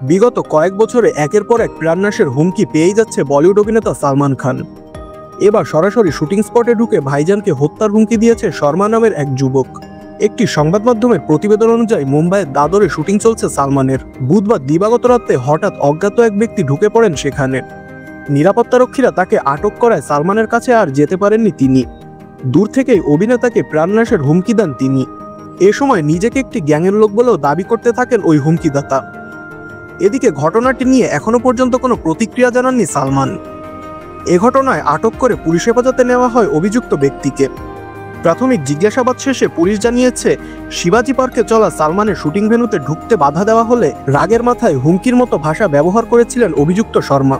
বিগত কয়েক বছরে একের পর এক প্রাণনাশের হুমকি পেয়েই যাচ্ছে বলিউড অভিনেতা সালমান খান। এবার সরাসরি শুটিং স্পটে ঢুকে ভাইজানকে হত্যার হুমকি দিয়েছে শর্মা নামের এক যুবক। একটি সংবাদ মাধ্যমের প্রতিবেদন অনুযায়ী মুম্বাইয়ের দাদরে শুটিং চলছে সালমানের। বুধবার দিবাগত রাতে হঠাৎ অজ্ঞাত এক ব্যক্তি ঢুকে পড়েন সেখানে। নিরাপত্তারক্ষীরা তাকে আটক করায় সালমানের কাছে আর যেতে পারেননি তিনি। দূর থেকেই অভিনেতাকে প্রাণনাশের হুমকি দেন তিনি। এ সময় নিজেকে একটি গ্যাংয়ের লোক বলেও দাবি করতে থাকেন ওই হুমকিদাতা। এদিকে ঘটনাটি নিয়ে এখনো পর্যন্ত কোনো প্রতিক্রিয়া জানাননি সালমান। এ ঘটনায় আটক করে পুলিশ হেফাজতে নেওয়া হয় অভিযুক্ত ব্যক্তিকে। প্রাথমিক জিজ্ঞাসাবাদ শেষে পুলিশ জানিয়েছে, শিবাজি পার্কে চলা সালমানের শুটিং ভেন্যুতে ঢুকতে বাধা দেওয়া হলে রাগের মাথায় হুমকির মতো ভাষা ব্যবহার করেছিলেন অভিযুক্ত শর্মা।